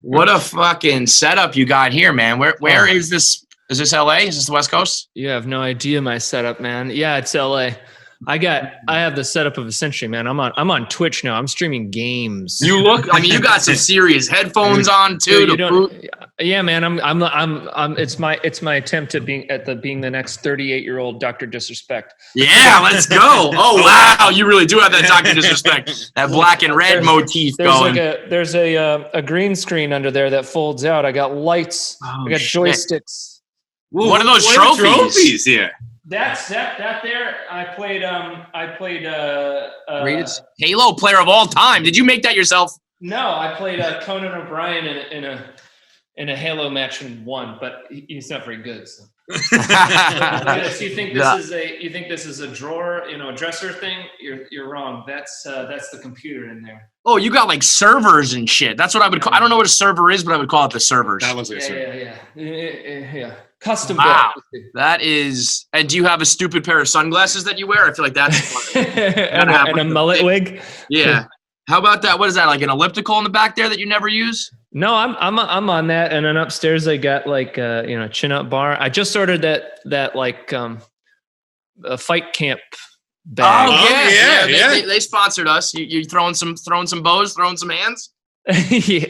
What a fucking setup you got here, man. Where is this? Is this LA? Is this the West Coast? You have no idea my setup, man. Yeah, it's LA. I have the setup of a century, man. I'm on Twitch now. I'm streaming games. You got some serious headphones on too. Yeah, man. It's my attempt at being the next 38-year-old Dr. Disrespect. Yeah, let's go. Oh wow, you really do have that Dr. Disrespect, that black and red motif going. There's a green screen under there that folds out. I got lights. I got joysticks. Ooh, what are those trophies here? That there. I played greatest Halo player of all time. Did you make that yourself? No, I played Conan O'Brien in a Halo match and won, but he's not very good. So. You think this is a drawer, a dresser thing? You're wrong. That's the computer in there. Oh, you got like servers and shit. That's what I would call. I don't know what a server is, but I would call it the servers. That was a server. Yeah. Custom. Wow, that is. And do you have a stupid pair of sunglasses that you wear? I feel like that's and a mullet wig. Yeah. How about that? What is that? Like an elliptical in the back there that you never use? No, I'm on that, and then upstairs I got like chin up bar. I just ordered that like a fight camp bag. Oh yeah. They sponsored us. You throwing some bows, throwing some hands?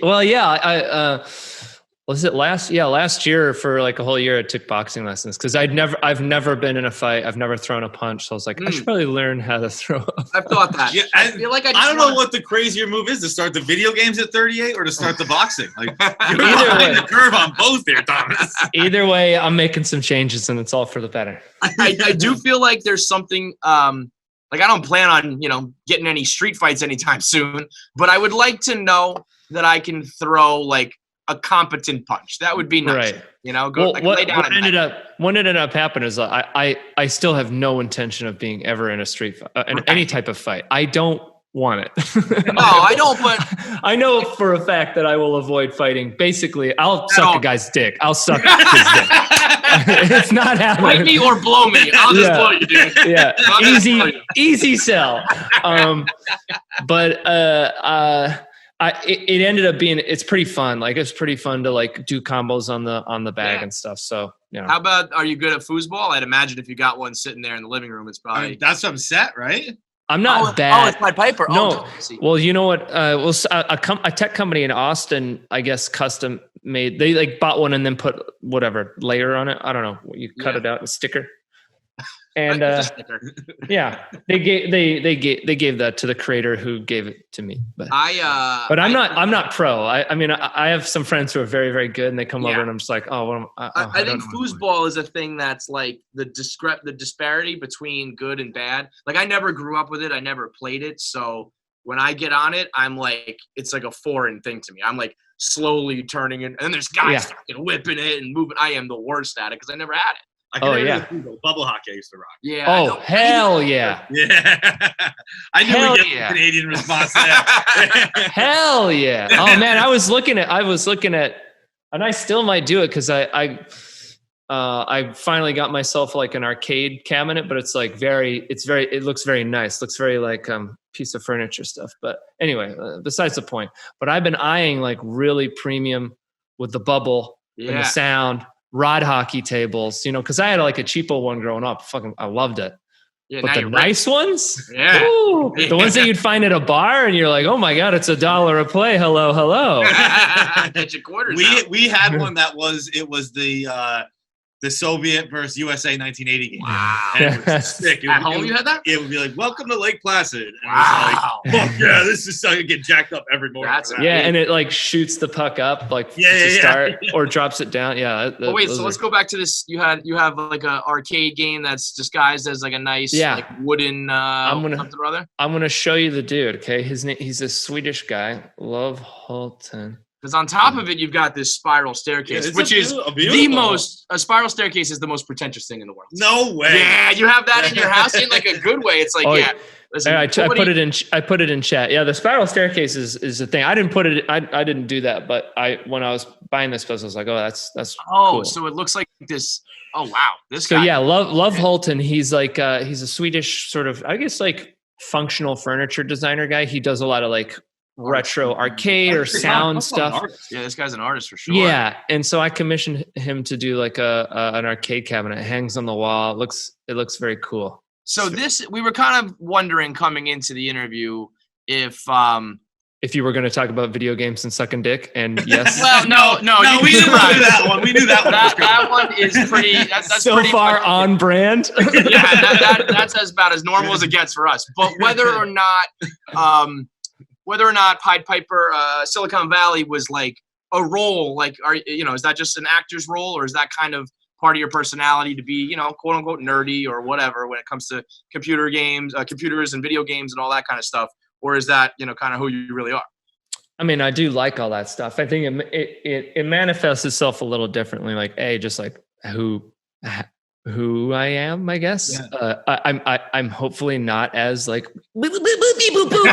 Well, yeah. I was it last year for like a whole year I took boxing lessons because I've never been in a fight. I've never thrown a punch. So I was like, I should probably learn how to throw. I've thought that. Yeah, I feel like I don't know what the crazier move is, to start the video games at 38 or to start the boxing. Like you're behind the curve on both there, Thomas. Either way, I'm making some changes and it's all for the better. I do feel like there's something like I don't plan on, getting any street fights anytime soon, but I would like to know that I can throw like a competent punch. That would be nice. Right. Lay down. What ended up happening is I still have no intention of being ever in a street fight, in any type of fight. I don't want it. No, I don't, but I know for a fact that I will avoid fighting. Basically, I'll suck a guy's dick. I'll suck his dick. It's not happening. Fight me or blow me. I'll just blow you, dude. Yeah. Easy sell. It ended up being, it's pretty fun. Like it's pretty fun to like do combos on the bag and stuff. So, How about, are you good at foosball? I'd imagine if you got one sitting there in the living room, it's probably. That's some set, right? I'm not bad. Oh, it's Pied Piper. No. Well, you know what? A tech company in Austin, I guess, custom made. They like bought one and then put whatever layer on it. I don't know. You cut it out, a sticker. And they gave that to the creator who gave it to me. But I'm not pro. I have some friends who are very, very good, and they come over and I'm just like, I think foosball is a thing that's like the disparity between good and bad. Like I never grew up with it. I never played it. So when I get on it, I'm like, it's like a foreign thing to me. I'm like slowly turning it, and then there's guys fucking whipping it and moving. I am the worst at it because I never had it. Bubble hockey I used to rock. Yeah. Oh, hell yeah. Yeah. I knew we'd get a Canadian response to that. Hell yeah. Oh man, I was looking at, and I still might do it because I finally got myself like an arcade cabinet, but it's like it looks very nice. Looks very like piece of furniture stuff. But anyway, besides the point. But I've been eyeing like really premium with the bubble and the sound. Rod hockey tables, because I had like a cheapo one growing up. I loved it. Yeah, but the nice ones, the ones that you'd find at a bar, and you're like, oh my god, it's $1 a play. Hello. Get your quarters. We had one that was the Soviet versus USA 1980 game. Wow. And it was sick. At home you had that? It would be like, welcome to Lake Placid. And it was like, fuck yeah, this is something to get jacked up every morning. And it like shoots the puck up like to start or drops it down. Yeah. Let's go back to this. You have like an arcade game that's disguised as like a nice like wooden something or other. I'm gonna show you the dude, okay? He's a Swedish guy. Love Holton. Because on top of it, you've got this spiral staircase, which is a spiral staircase is the most pretentious thing in the world. No way. Yeah, you have that in your house in like a good way. It's like, listen, I put it in chat. Yeah, the spiral staircase is the thing. I didn't put it. I didn't do that, but when I was buying this place, I was like, oh, that's cool. So it looks like this. Oh wow, this guy. So love Holton. He's like he's a Swedish sort of, I guess, like functional furniture designer guy. He does a lot of like retro arcade or sound stuff. Yeah, this guy's an artist for sure. Yeah, and so I commissioned him to do like an arcade cabinet. It hangs on the wall. It looks very cool. So we were kind of wondering coming into the interview if you were going to talk about video games and sucking dick, and yes. Well, no, we knew that one. We knew that one. That one is pretty. That's so pretty far much, on brand. Yeah, that's about as normal as it gets for us. But whether or not Pied Piper, Silicon Valley was like a role, like is that just an actor's role, or is that kind of part of your personality to be, quote unquote nerdy or whatever when it comes to computers and video games and all that kind of stuff? Or is that, kind of who you really are? I mean, I do like all that stuff. I think it manifests itself a little differently, like just like who I am, I guess. Yeah. I'm hopefully not as like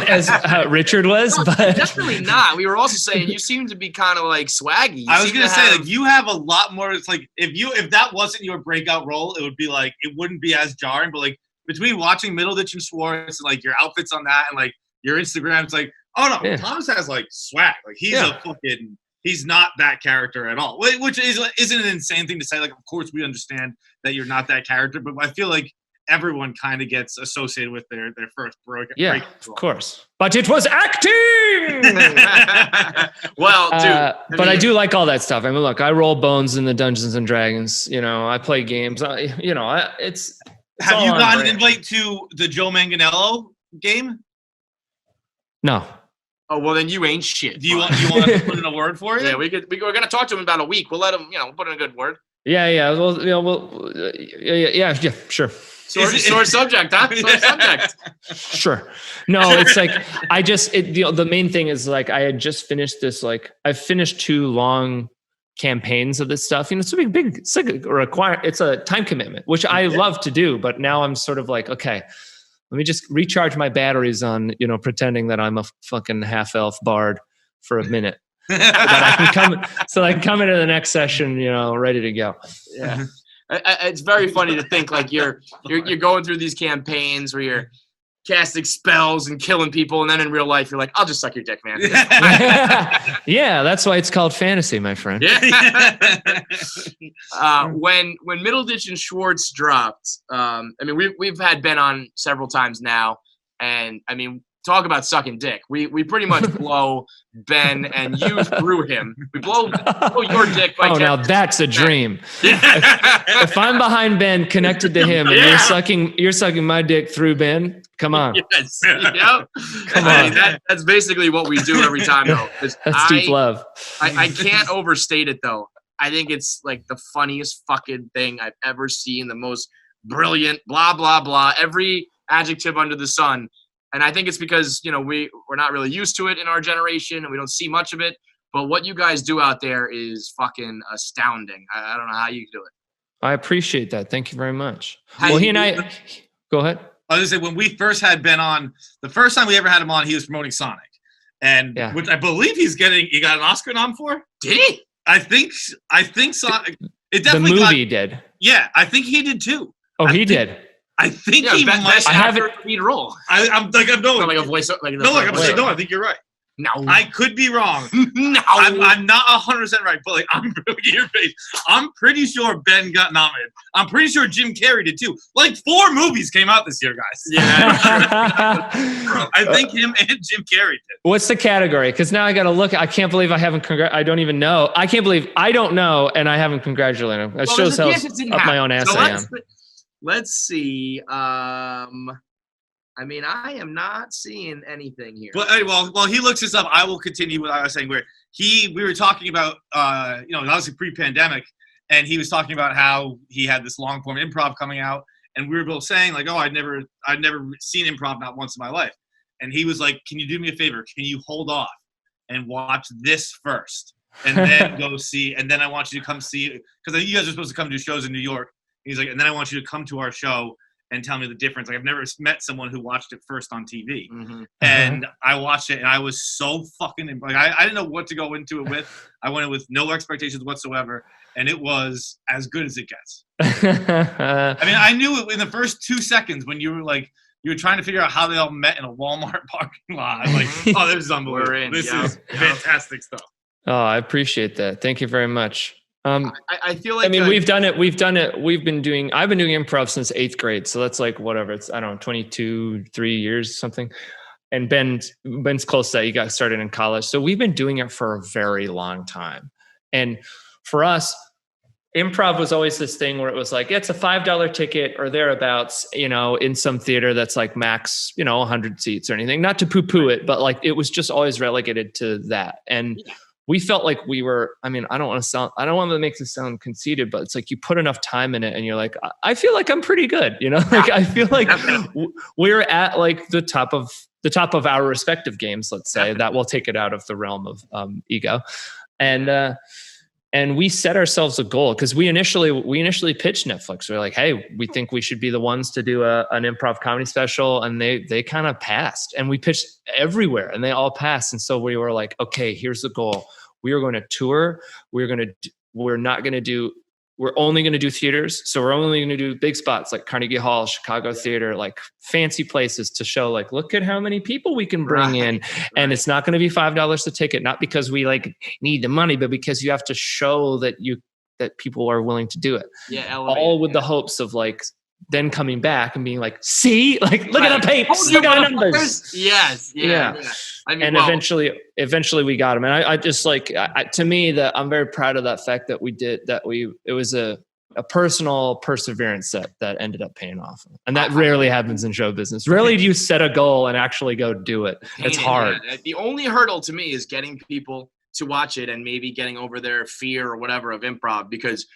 as Richard was, but definitely not. We were also saying you seem to be kind of like swaggy. I was gonna say like you have a lot more. It's like if that wasn't your breakout role, it would be like it wouldn't be as jarring. But like between watching Middleditch and Schwartz and like your outfits on that and like your Instagram, it's like, oh no, yeah. Thomas has like swag. Like he's not that character at all. Which isn't an insane thing to say. Like, of course we understand that you're not that character, but I feel like everyone kind of gets associated with their first break. Yeah, of course. But it was acting. Well, dude. But I do like all that stuff. I mean, look, I roll bones in the Dungeons and Dragons. I play games. It's have you gotten an invite to the Joe Manganiello game? No. Oh, well, then you ain't shit. Do you want us to put in a word for it? Yeah, we're going to talk to him in about a week. We'll let him, put in a good word. Yeah. Well, yeah, sure. Sore subject, huh? Sore subject. Sure. No, it's like, the main thing is like, I had just finished this, like, I've finished 2 long campaigns of this stuff. It's a big, it's like it's a time commitment, which I love to do, but now I'm sort of like, okay, let me just recharge my batteries on, pretending that I'm a fucking half-elf bard for a minute. so I can come into the next session, ready to go. Yeah. It's very funny to think like you're going through these campaigns where you're casting spells and killing people, and then in real life you're like, I'll just suck your dick, man. Yeah, that's why it's called fantasy, my friend. Yeah. When Middleditch and Schwartz dropped, we've had Ben on several times now, and talk about sucking dick. We pretty much blow Ben and you through him. We blow your dick by now that's a dream. If I'm behind Ben, connected to him, and you're sucking my dick through Ben, come on. Yes. Yep. Come on. That's basically what we do every time, though. That's deep love. I can't overstate it, though. I think it's like the funniest fucking thing I've ever seen. The most brilliant, blah, blah, blah. Every adjective under the sun. And I think it's because, we're not really used to it in our generation and we don't see much of it. But what you guys do out there is fucking astounding. I don't know how you do it. I appreciate that. Thank you very much. He and I, go ahead. I was going to say, when we first had Ben on, the first time we ever had him on, he was promoting Sonic. And which I believe he got an Oscar nom for. Did he? I think Sonic. It definitely the movie did. Yeah, I think he did too. Oh, he did. I think he might. I haven't lead role. I'm like a voice. No, I think you're right. No, I could be wrong. No, I'm not 100% right, but like I'm pretty sure Ben got nominated. I'm pretty sure Jim Carrey did too. Like 4 movies came out this year, guys. Yeah, I think him and Jim Carrey did. What's the category? Because now I got to look. I can't believe I haven't. I don't even know. I can't believe I don't know, and I haven't congratulated him. That shows how up my own ass I am. Let's see. I am not seeing anything here. But while he looks this up, I will continue what I was saying. Where we were talking about, obviously pre-pandemic, and he was talking about how he had this long-form improv coming out, and we were both saying like, oh, I'd never seen improv, not once in my life. And he was like, can you do me a favor? Can you hold off and watch this first, and then go see? And then I want you to come see, because you guys are supposed to come do shows in New York. He's like, and then I want you to come to our show and tell me the difference. Like, I've never met someone who watched it first on TV. Mm-hmm. And I watched it, and I was so fucking like, I didn't know what to go into it with. I went in with no expectations whatsoever, and it was as good as it gets. I knew it in the first 2 seconds when you were like, You were trying to figure out how they all met in a Walmart parking lot. I'm like, oh, this is unbelievable. This is fantastic stuff. Oh, I appreciate that. Thank you very much. I feel like we've done it. I've been doing improv since 8th grade. So that's like whatever. It's, I don't know, 3 years, something. And Ben's close to that. He got started in college. So we've been doing it for a very long time. And for us, improv was always this thing where it was like, it's a $5 ticket or thereabouts, in some theater that's like max, 100 seats or anything, not to poo poo it, but like, it was just always relegated to that. And we felt like we were, I don't want to make this sound conceited, but it's like you put enough time in it and you're like, I feel like I'm pretty good. Like I feel like we're at like the top of our respective games, let's say. That will take it out of the realm of ego. And we set ourselves a goal because we initially pitched Netflix. We're like, hey, we think we should be the ones to do an improv comedy special. And they kind of passed, and we pitched everywhere and they all passed. And so we were like, okay, here's the goal. We are going to tour. We're only going to do theaters. So we're only going to do big spots like Carnegie Hall, Chicago Theater, like fancy places to show like, look at how many people we can bring in. And it's not going to be $5 a ticket, not because we like need the money, but because you have to show that people are willing to do it. Yeah. All with the hopes of like, then coming back and being like, see, like, look at the papers, look at the numbers. Yes. Yeah. And eventually we got them. And I just like, to me, that I'm very proud of that fact that we did that. It was a personal perseverance that ended up paying off. And that rarely happens in show business. Rarely do you set a goal and actually go do it. It's hard. Yeah. The only hurdle to me is getting people to watch it and maybe getting over their fear or whatever of improv, because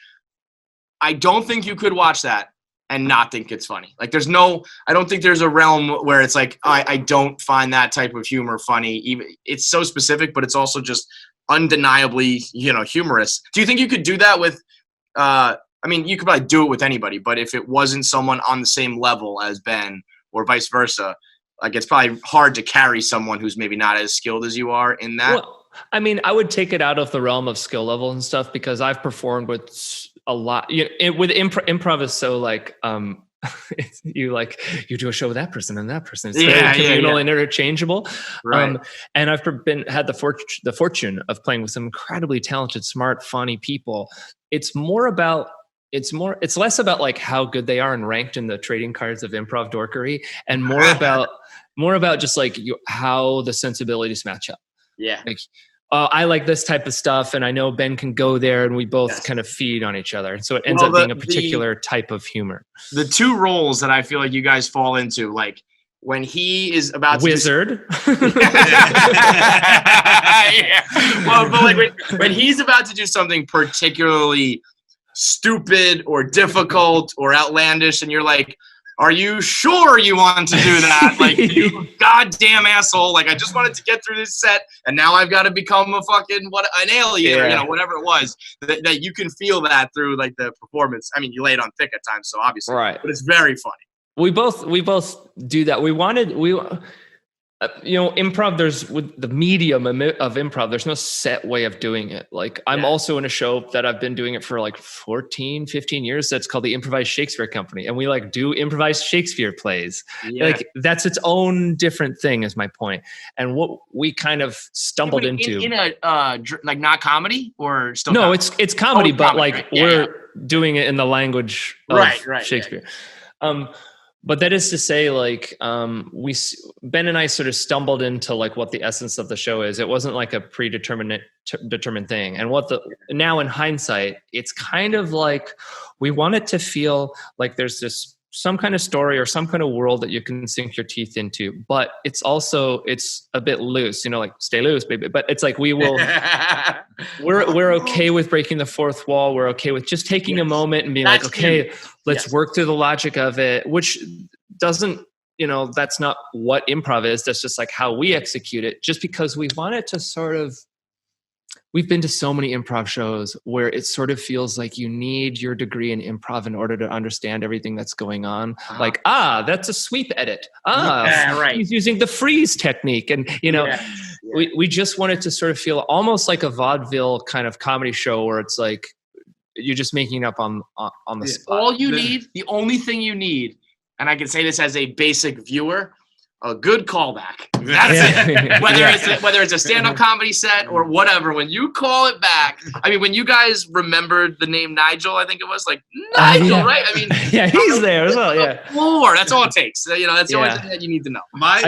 I don't think you could watch that and not think it's funny. Like I don't think there's a realm where it's like, I don't find that type of humor funny. Even it's so specific, but it's also just undeniably, humorous. Do you think you could do that with, you could probably do it with anybody, but if it wasn't someone on the same level as Ben or vice versa, like it's probably hard to carry someone who's maybe not as skilled as you are in that. Well, I would take it out of the realm of skill level and stuff, because I've performed with a lot. With improv is so like you do a show with that person and that person. It's very communal and interchangeable. Right. And I've had the fortune of playing with some incredibly talented, smart, funny people. It's less about like how good they are and ranked in the trading cards of improv dorkery, and more about just like how the sensibilities match up. Yeah. Like, I like this type of stuff, and I know Ben can go there, and we both kind of feed on each other. And so it ends up being a particular type of humor. The two roles that I feel like you guys fall into, like when he is about to wizard. Well, but like when he's about to do something particularly stupid or difficult or outlandish, and you're like, are you sure you want to do that? Like, you goddamn asshole. Like, I just wanted to get through this set, and now I've got to become an alien or, whatever it was. That you can feel that through, like, the performance. I mean, you lay it on thick at times, so obviously. Right. But it's very funny. We both do that. Improv, there's with the medium of improv, there's no set way of doing it. Like I'm also in a show that I've been doing it for like 14, 15 years. That's called the Improvised Shakespeare Company. And we like do improvised Shakespeare plays. Yeah. Like that's its own different thing is my point. And what we kind of stumbled into. In a, like not comedy or still No, comedy? it's comedy, but comedy, like right? we're doing it in the language of Shakespeare. Yeah. But that is to say, like, Ben and I sort of stumbled into like what the essence of the show is. It wasn't like a determined thing. And now in hindsight, it's kind of like we want it to feel like there's some kind of story or some kind of world that you can sink your teeth into. But it's a bit loose, like stay loose, baby. But it's like we're okay with breaking the fourth wall. We're okay with just taking a moment and being like, okay, let's work through the logic of it, which doesn't, that's not what improv is. That's just like how we execute it, just because we want it to sort of, we've been to so many improv shows where it sort of feels like you need your degree in improv in order to understand everything that's going on. Uh-huh. Like, that's a sweep edit. He's using the freeze technique. And, we just wanted to sort of feel almost like a vaudeville kind of comedy show where it's like, you're just making it up on the spot. The only thing you need and I can say this as a basic viewer, a good callback. That's it. Whether it's a stand-up comedy set or whatever, when you call it back, I mean, when you guys remembered the name Nigel, I think it was like Nigel, right? I mean, yeah, he's there as well. Yeah, floor. That's all it takes. That's the only thing that you need to know. My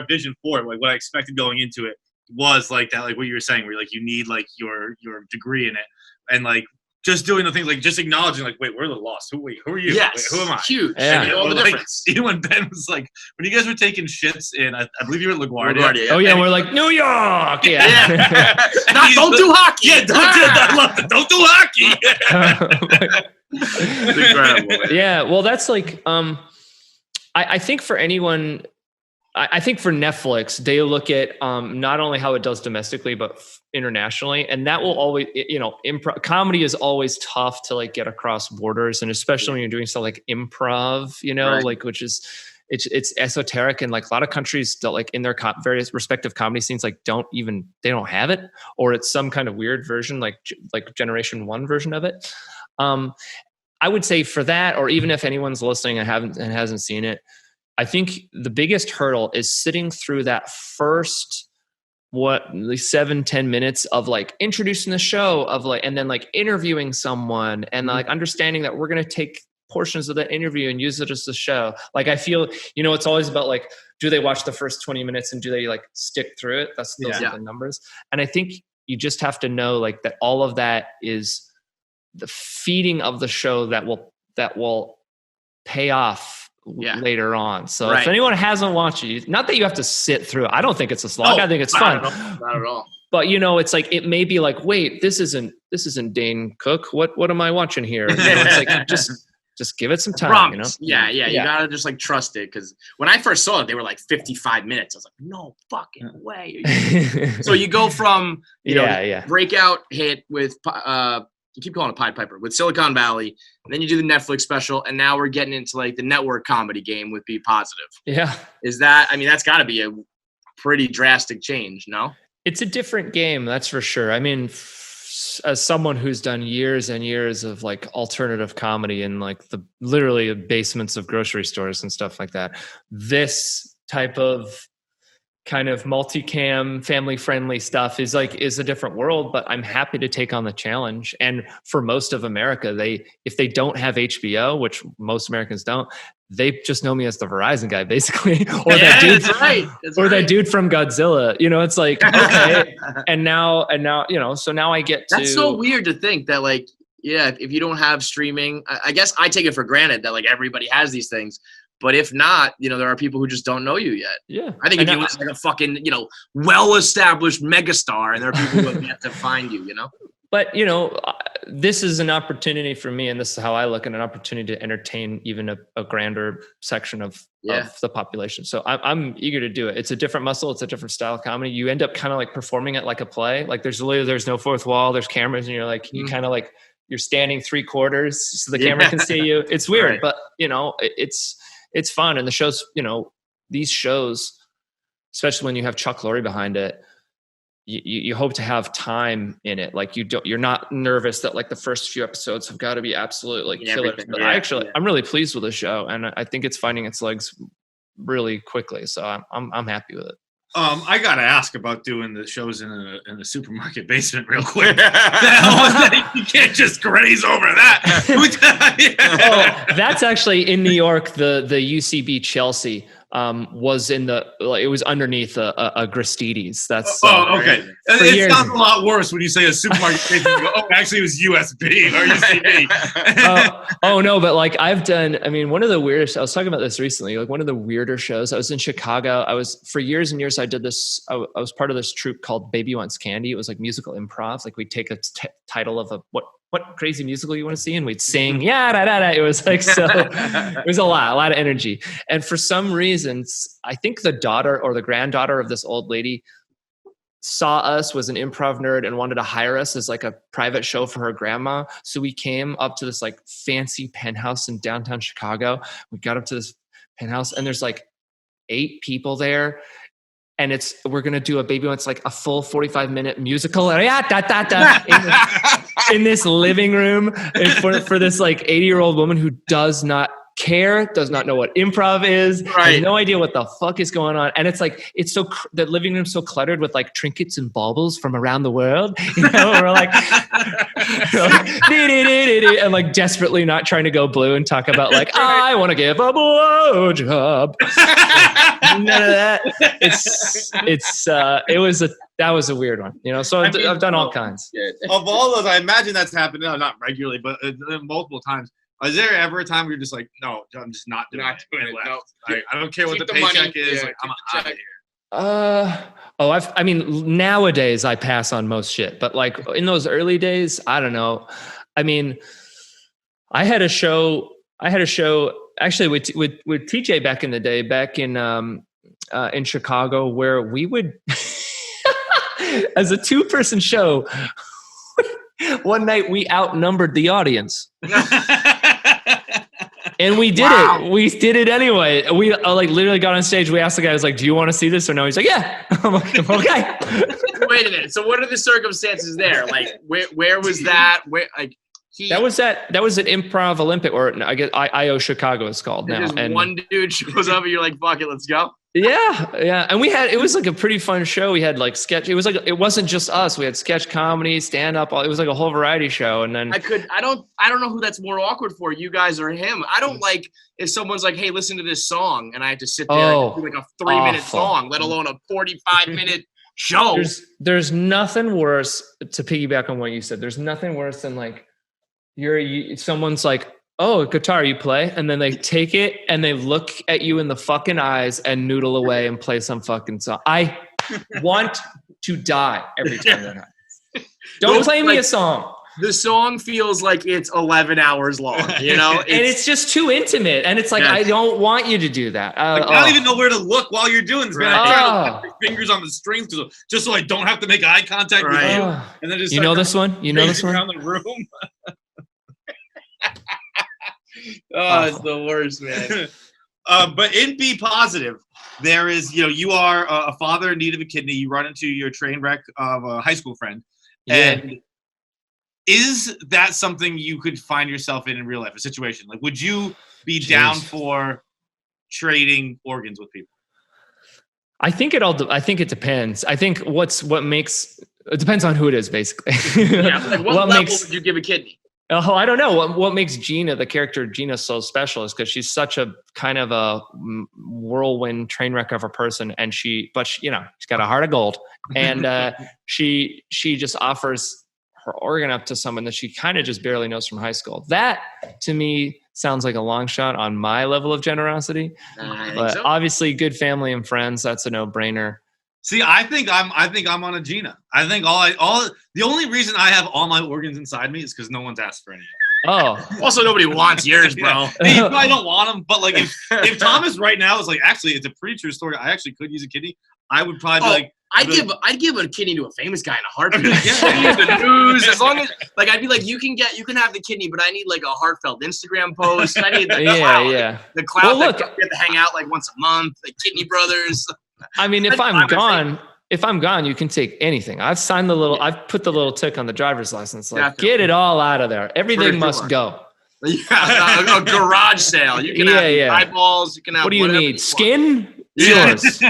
vision for it, like what I expected going into it, was like that, like what you were saying, where like you need like your degree in it, and like just doing the things, like just acknowledging, like, wait, we're a little lost. Who are you? Yes. Wait, who am I? Huge. Yeah. And all the like, difference. even when Ben was like, when you guys were taking shits in, I believe you were at LaGuardia. Oh yeah, we're like New York. Yeah. Don't do hockey. Yeah, I love it. Don't do hockey. It's incredible. Yeah, well, that's like, I think for anyone, I think for Netflix, they look at not only how it does domestically, but internationally. And that will always, improv comedy is always tough to like get across borders. And especially when you're doing stuff like improv, Right. like, which is, it's esoteric. And like a lot of countries that like in their various respective comedy scenes, like they don't have it, or it's some kind of weird version, like generation one version of it. I would say for that, or even if anyone's listening and hasn't seen it, I think the biggest hurdle is sitting through that first, 7-10 minutes of like introducing the show, of like, and then like interviewing someone, and like understanding that we're going to take portions of that interview and use it as the show. Like, I feel, it's always about like, do they watch the first 20 minutes and do they like stick through it? Those are the numbers. And I think you just have to know like that all of that is the feeding of the show that will pay off later on. So if anyone hasn't watched it, not that you have to sit through it. I don't think it's a slog. I think it's fun. Not at all. But it's like, it may be like, wait, this isn't Dane Cook. What am I watching here? It's like, just give it some time. Yeah. You gotta just like trust it, because when I first saw it, they were like 55 minutes. I was like, no fucking way. So you go from breakout hit with you keep calling it Pied Piper, with Silicon Valley, and then you do the Netflix special, and now we're getting into like the network comedy game with Be Positive. Yeah. That's got to be a pretty drastic change, no? It's a different game, that's for sure. I mean, as someone who's done years and years of like alternative comedy in like the literally basements of grocery stores and stuff like that, this type of kind of multicam, family-friendly stuff is a different world, but I'm happy to take on the challenge. And for most of America, if they don't have HBO, which most Americans don't, they just know me as the Verizon guy, basically, or that dude, that dude from Godzilla. It's like, okay, and now, so now I get to. That's so weird to think that, like, if you don't have streaming, I guess I take it for granted that like everybody has these things. But if not, there are people who just don't know you yet. Yeah. I think if you was like a fucking, well-established megastar, and there are people who have yet to find you, But, this is an opportunity for me, and this is how I look at an opportunity to entertain even a grander section of the population. So I'm eager to do it. It's a different muscle. It's a different style of comedy. You end up kind of like performing it like a play. Like there's no fourth wall, there's cameras, and you're like, you kind of like, you're standing 3/4 so the camera can see you. It's weird, but it's fun. And the shows, these shows, especially when you have Chuck Lorre behind it, you hope to have time in it. Like you're not nervous that like the first few episodes have got to be absolutely killer. But I'm really pleased with the show, and I think it's finding its legs really quickly. So I'm happy with it. I gotta ask about doing the shows in a supermarket basement real quick. You can't just graze over that. That's actually in New York. The UCB Chelsea was it was underneath a Gristedes. That's okay. It sounds a lot worse when you say a supermarket basement. You go, actually, it was USB or UCB. No, but like I've done. I mean, one of the weirdest. I was talking about this recently. Like one of the weirder shows. I was in Chicago. For years and years. I did this. I was part of this troupe called Baby Wants Candy. It was like musical improv. Like we'd take a title of what crazy musical you want to see, and we'd sing. It was like so. It was a lot of energy. And for some reasons, I think the daughter or the granddaughter of this old lady saw us, was an improv nerd, and wanted to hire us as like a private show for her grandma. So we came up to this like fancy penthouse in downtown Chicago. We got up to this penthouse, and there's like 8 people there. And we're going to do a Baby Wants like a full 45-minute musical in this living room for this like 80-year-old woman who does not care, does not know what improv is, Right. has no idea what the fuck is going on. And it's like, the living room's so cluttered with like trinkets and baubles from around the world. You know, we're like and like desperately not trying to go blue and talk about like, I want to give a blowjob. None of that. That was a weird one, you know. So I've done all kinds. Of all those, I imagine that's happened. No, not regularly, but multiple times. Is there ever a time where you're just like, no, I'm just not doing it? No. I don't care what the paycheck is. Like, I'm out of here. Nowadays I pass on most shit, but like in those early days, I don't know. I mean, I had a show actually with TJ back in the day, back in Chicago, where we would, as a 2-person show, one night we outnumbered the audience. And we did it. We did it anyway. We like literally got on stage. We asked the guy, I was like, do you want to see this or no? He's like, yeah. I'm like, okay. Wait a minute. So what are the circumstances there? Like, where was that? Where, like, that was at Improv Olympic, or I guess IO Chicago is called now. And one dude shows up and you're like, fuck it, let's go. Yeah. And it was like a pretty fun show. We had like sketch. It was like, it wasn't just us. We had sketch comedy, stand up. It was like a whole variety show. And then I don't know who that's more awkward for, you guys or him. I don't like if someone's like, hey, listen to this song. And I have to sit there and do like a 3-minute song, let alone a 45-minute show. There's nothing worse, to piggyback on what you said. There's nothing worse than like, someone's like, oh, guitar you play, and then they take it and they look at you in the fucking eyes and noodle away and play some fucking song. I want to die every time that happens. Don't play me a song. The song feels like it's 11 hours long, you know? And it's just too intimate. And it's like, I don't want you to do that. I don't even know where to look while you're doing this, man. I'm trying to put my fingers on the strings just so I don't have to make eye contact with you. And then just You know this one? Around the room. It's the worst, man. But in Be Positive, there is, you are a father in need of a kidney. You run into your train wreck of a high school friend. Yeah. And is that something you could find yourself in real life, a situation? Like, would you be down for trading organs with people? I think it depends. I think it depends on who it is, basically. Yeah, like what level would you give a kidney? Oh, I don't know. What makes Gina, the character Gina, so special is because she's such a kind of a whirlwind train wreck of a person, and she's got a heart of gold, and she just offers her organ up to someone that she kind of just barely knows from high school. That to me sounds like a long shot on my level of generosity, but obviously, good family and friends, that's a no-brainer. See, I think I'm on a Gina. I think the only reason I have all my organs inside me is because no one's asked for any. Oh, also nobody wants yours, bro. I don't want them, but like if Thomas right now is like, actually, it's a pretty true story. I actually could use a kidney. I would probably be like, I'd give a kidney to a famous guy in a heartbeat. The news, as long as like I'd be like, you can have the kidney, but I need like a heartfelt Instagram post. I need the clout. The clout. Well, look, that get to hang out like once a month. Like Kidney Brothers. I mean, if I'm gone, you can take anything. I've put the little tick on the driver's license. Like, get it all out of there. Everything must go. Yeah, a garage sale. You can have eyeballs. You can have. What do you need? Skin? Yours.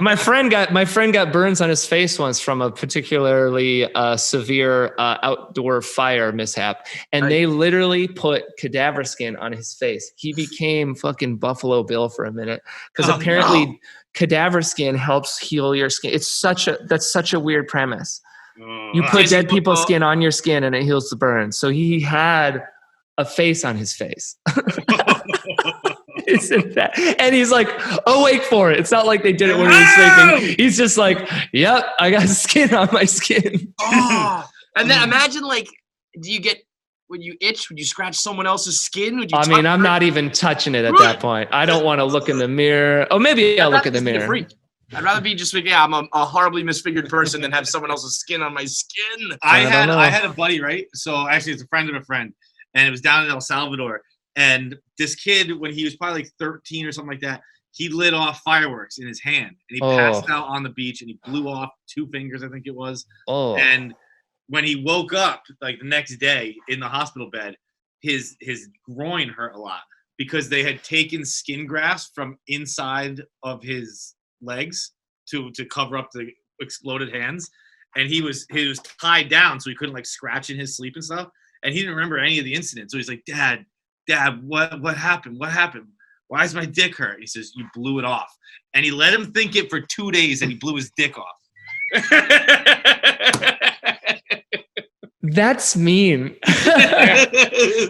My friend got burns on his face once from a particularly severe outdoor fire mishap, and they literally put cadaver skin on his face. He became fucking Buffalo Bill for a minute because apparently cadaver skin helps heal your skin. That's such a weird premise. You put dead people's skin on your skin and it heals the burns. So he had a face on his face. Isn't that? And he's like awake for it. It's not like they did it when he was sleeping. He's just like, yep, I got skin on my skin. And then imagine, like, when you itch, would you scratch someone else's skin? I'm not even touching it at that point. I don't want to look in the mirror. Oh, maybe I'll look in the mirror. I'd rather be just like, I'm a horribly misfigured person than have someone else's skin on my skin. I had a buddy, right? So actually it's a friend of a friend, and it was down in El Salvador. And this kid, when he was probably like 13 or something like that, he lit off fireworks in his hand, and he passed out on the beach, and he blew off 2 fingers, I think it was. And when he woke up, like the next day in the hospital bed, his groin hurt a lot because they had taken skin grafts from inside of his legs to cover up the exploded hands, and he was tied down so he couldn't like scratch in his sleep and stuff, and he didn't remember any of the incidents. So he's like, Dad, what happened? Why is my dick hurt? He says, you blew it off. And he let him think it for 2 days, and he blew his dick off. That's mean.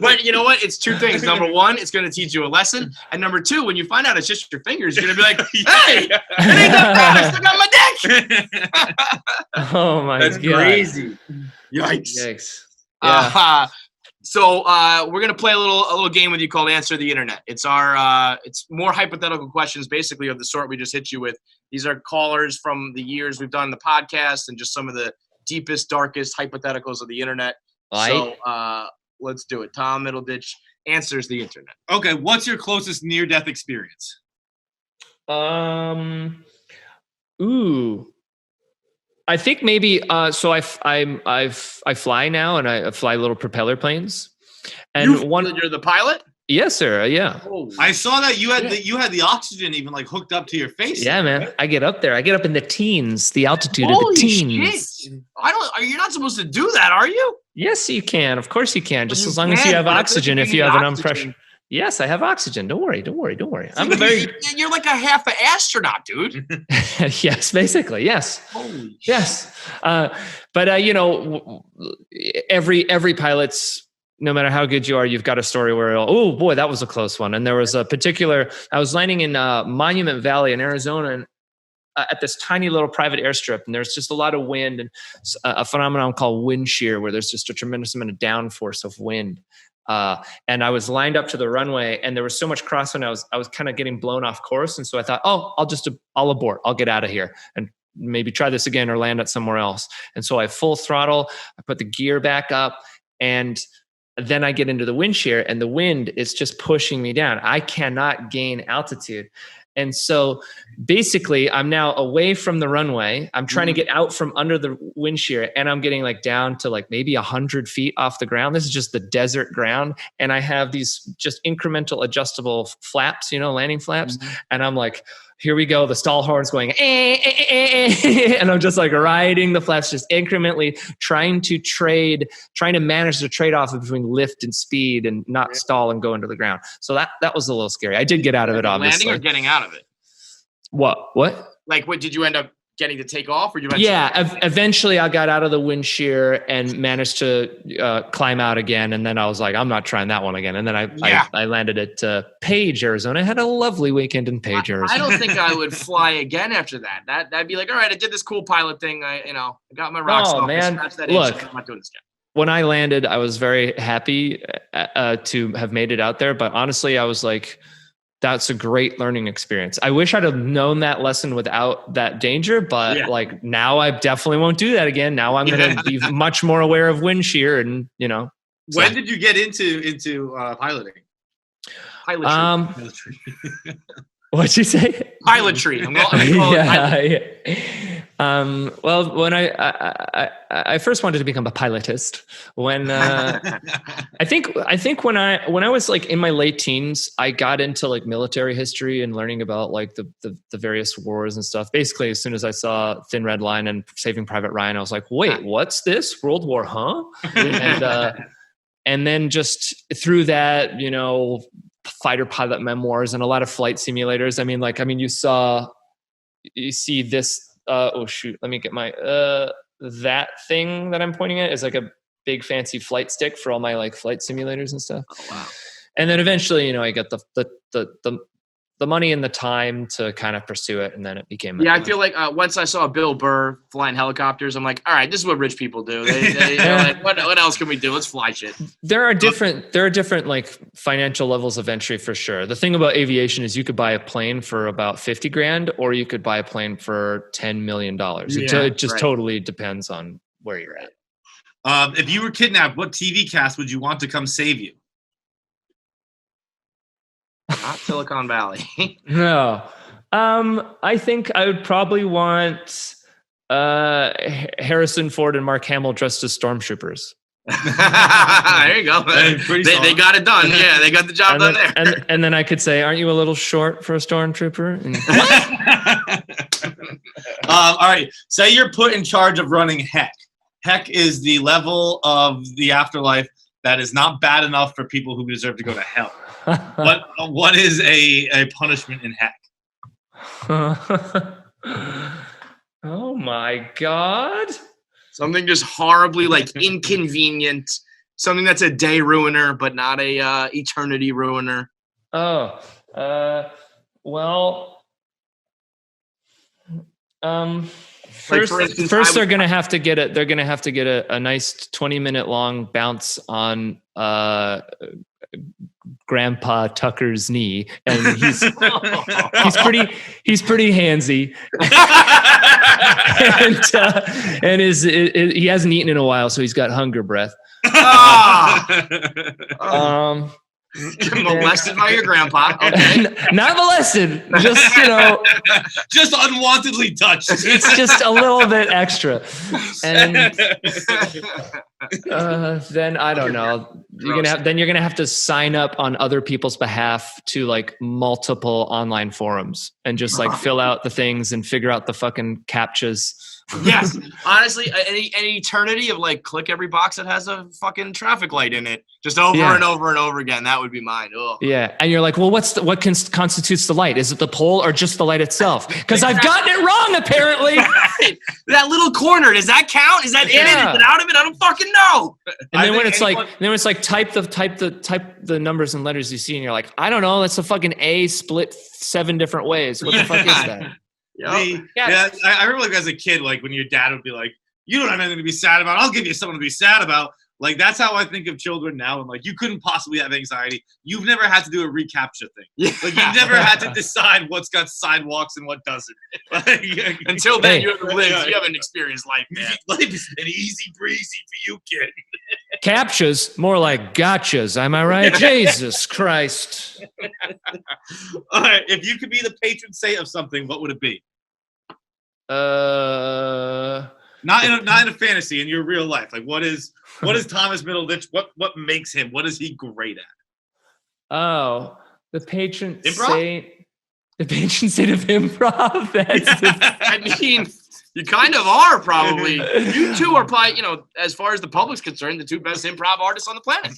But you know what? It's two things. Number one, it's going to teach you a lesson. And number two, when you find out it's just your fingers, you're going to be like, hey, it ain't that bad. I still got my dick. Oh, my That's God. crazy. Yikes. Yikes. Yeah. So we're gonna play a little game with you called Answer the Internet. It's it's more hypothetical questions, basically of the sort we just hit you with. These are callers from the years we've done the podcast and just some of the deepest, darkest hypotheticals of the internet. So let's do it. Tom Middleditch answers the internet. Okay, what's your closest near-death experience? I think maybe so. I fly now, and I fly little propeller planes. And You're the pilot? Yes, sir. Yeah. Oh, I saw that you had the oxygen even like hooked up to your face. Yeah, man. Right? I get up there. I get up in the teens, the altitude of Holy the teens. Shit. You're not supposed to do that, are you? Yes, you can. Of course you can. Just as long as you have oxygen. If you have an unpressure. Yes, I have oxygen. Don't worry. I'm You're like a half an astronaut, dude. Yes, basically. Yes. Holy yes. But you know, every pilot's, no matter how good you are, you've got a story where, oh boy, that was a close one. And there was a particular, I was landing in Monument Valley in Arizona, and at this tiny little private airstrip, and there's just a lot of wind and a phenomenon called wind shear, where there's just a tremendous amount of downforce of wind. And I was lined up to the runway, and there was so much crosswind, I was kind of getting blown off course. And so I thought, I'll abort. I'll get out of here and maybe try this again or land at somewhere else. And so I full throttle, I put the gear back up, and then I get into the wind shear, and the wind is just pushing me down. I cannot gain altitude. And so basically I'm now away from the runway. I'm trying to get out from under the wind shear, and I'm getting like down to like maybe 100 feet off the ground. This is just the desert ground. And I have these just incremental adjustable flaps, landing flaps. And I'm like, here we go. The stall horn's going, and I'm just like riding the flaps, just incrementally trying to manage the trade-off between lift and speed and not stall and go into the ground. So that was a little scary. I did get out of it, obviously. Landing or getting out of it? What? Like, what did you end up getting to take off? Or eventually I got out of the wind shear and managed to climb out again. And then I was like, I'm not trying that one again. And then I landed at Page, Arizona. I had a lovely weekend in Page, Arizona. I don't think I would fly again after that. That'd be like, all right, I did this cool pilot thing. I got my rocks off. Man. Look, I'm not doing this again. When I landed, I was very happy to have made it out there. But honestly, I was like, that's a great learning experience. I wish I'd have known that lesson without that danger, but like now I definitely won't do that again. Now I'm going to be much more aware of wind shear and, When did you get into piloting? Pilotry. What'd you say? Pilotry. Well, when I first wanted to become a pilotist, when I think when I was like in my late teens, I got into like military history and learning about like the various wars and stuff. Basically, as soon as I saw Thin Red Line and Saving Private Ryan, I was like, wait, what's this? World War, huh? And then just through that, fighter pilot memoirs and a lot of flight simulators. You see this. Oh shoot! Let me get my that thing that I'm pointing at is like a big fancy flight stick for all my like flight simulators and stuff. Oh wow! And then eventually, I got the money and the time to kind of pursue it, and then it became. I feel like once I saw Bill Burr flying helicopters, I'm like, all right, this is what rich people do. They're like, what else can we do? Let's fly shit. There are different like financial levels of entry for sure. The thing about aviation is you could buy a plane for about $50,000, or you could buy a plane for $10 million. It just totally depends on where you're at. If you were kidnapped, what TV cast would you want to come save you? Not Silicon Valley. No. I think I would probably want Harrison Ford and Mark Hamill dressed as stormtroopers. There you go. They got it done. Yeah, they got the job done there. And then I could say, aren't you a little short for a stormtrooper? All right. Say you're put in charge of running Heck. Heck is the level of the afterlife that is not bad enough for people who deserve to go to hell. What is a punishment in Heck? Oh my God. Something just horribly like inconvenient. Something that's a day ruiner, but not a eternity ruiner. Oh, well, first they're gonna have to get it. They're gonna have to get a nice 20-minute long bounce on Grandpa Tucker's knee, and he's pretty handsy, and he hasn't eaten in a while, so he's got hunger breath. Molested by your grandpa. Okay. Not molested, just just unwantedly touched. It's just a little bit extra, and then I don't know. You're gonna have to sign up on other people's behalf to like multiple online forums and just like fill out the things and figure out the fucking captchas. Yes, honestly, an eternity of like click every box that has a fucking traffic light in it, just over and over and over again. That would be mine. Ugh. Yeah, and you're like, well, what constitutes the light? Is it the pole or just the light itself? Because I've gotten it wrong apparently. Right. That little corner, does that count? Is that in it? Is it out of it? I don't fucking know. And then when it's like type the numbers and letters you see, and you're like, I don't know, that's a fucking A split 7 different ways. What the fuck is that? I remember like as a kid, like when your dad would be like, you don't have anything to be sad about, I'll give you something to be sad about. Like that's how I think of children now. And like you couldn't possibly have anxiety. You've never had to do a recaptcha thing. Yeah. Like you've never had to decide what's got sidewalks and what doesn't. Like, until then, you haven't experienced life, man. Life is an easy breezy for you, kid. Captchas, more like gotchas. Am I right? Jesus Christ. All right, if you could be the patron saint of something, what would it be? Not in a fantasy, in your real life. Like what is Thomas Middleditch? What makes him? What is he great at? Oh, the patron Improv? saint. The patron saint of improv. I mean, you kind of are probably. You two are probably, as far as the public's concerned, the 2 best improv artists on the planet.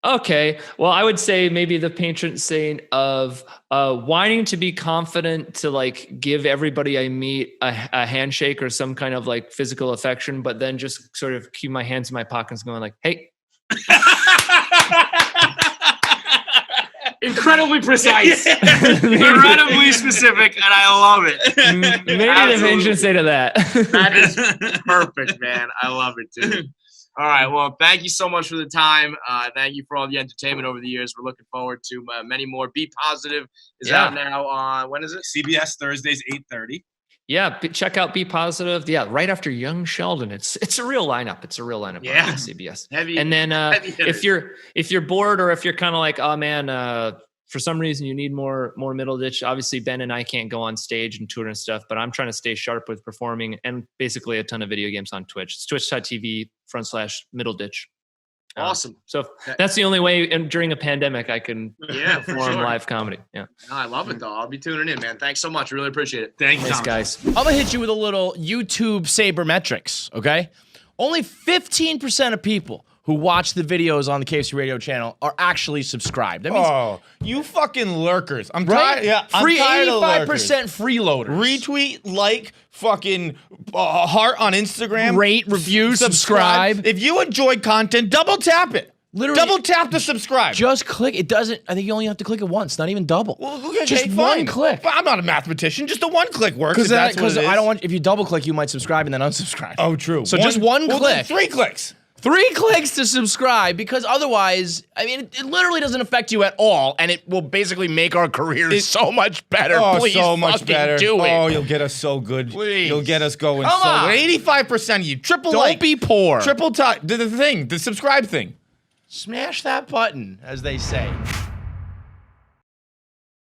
Okay. Well, I would say maybe the patron saint of wanting to be confident to like give everybody I meet a handshake or some kind of like physical affection, but then just sort of keep my hands in my pockets going like, hey. Incredibly precise. Incredibly specific, and I love it. Maybe the patron saint of that. That is perfect, man. I love it, dude. All right. Well, thank you so much for the time. Thank you for all the entertainment over the years. We're looking forward to many more. Be Positive is out now on, when is it? CBS Thursdays, 8:30. Yeah, check out Be Positive. Yeah, right after Young Sheldon. It's a real lineup. It's a real lineup on CBS. Heavy, and then if you're bored or if you're kind of like, oh man, for some reason you need more Middleditch. Obviously, Ben and I can't go on stage and tour and stuff, but I'm trying to stay sharp with performing and basically a ton of video games on Twitch. It's twitch.tv/Middleditch. Awesome. So that's the only way during a pandemic I can perform live comedy. Yeah. No, I love it though. I'll be tuning in, man. Thanks so much. Really appreciate it. Thanks, guys. I'm gonna hit you with a little YouTube sabermetrics, okay? Only 15% of people who watch the videos on the KFC Radio channel are actually subscribed. That means you fucking lurkers. I'm right? tired. Yeah, free, I'm tired 85% of lurkers. freeloaders. Retweet, like, fucking heart on Instagram. Rate, review, subscribe. If you enjoy content, double tap it. Literally, double tap to subscribe. Just click. It doesn't. I think you only have to click it once, not even double. Well, okay, just one click. But I'm not a mathematician. Just a one click works. Because I don't want. If you double click, you might subscribe and then unsubscribe. Oh, true. So just one click. 3 clicks. 3 clicks to subscribe, because otherwise, I mean, it literally doesn't affect you at all, and it will basically make our careers so much better. Oh, Please so much better. Do it. Oh, you'll get us so good. Please. You'll get us going Come on. 85% of you. Don't be poor. Triple top. The thing. The subscribe thing. Smash that button, as they say.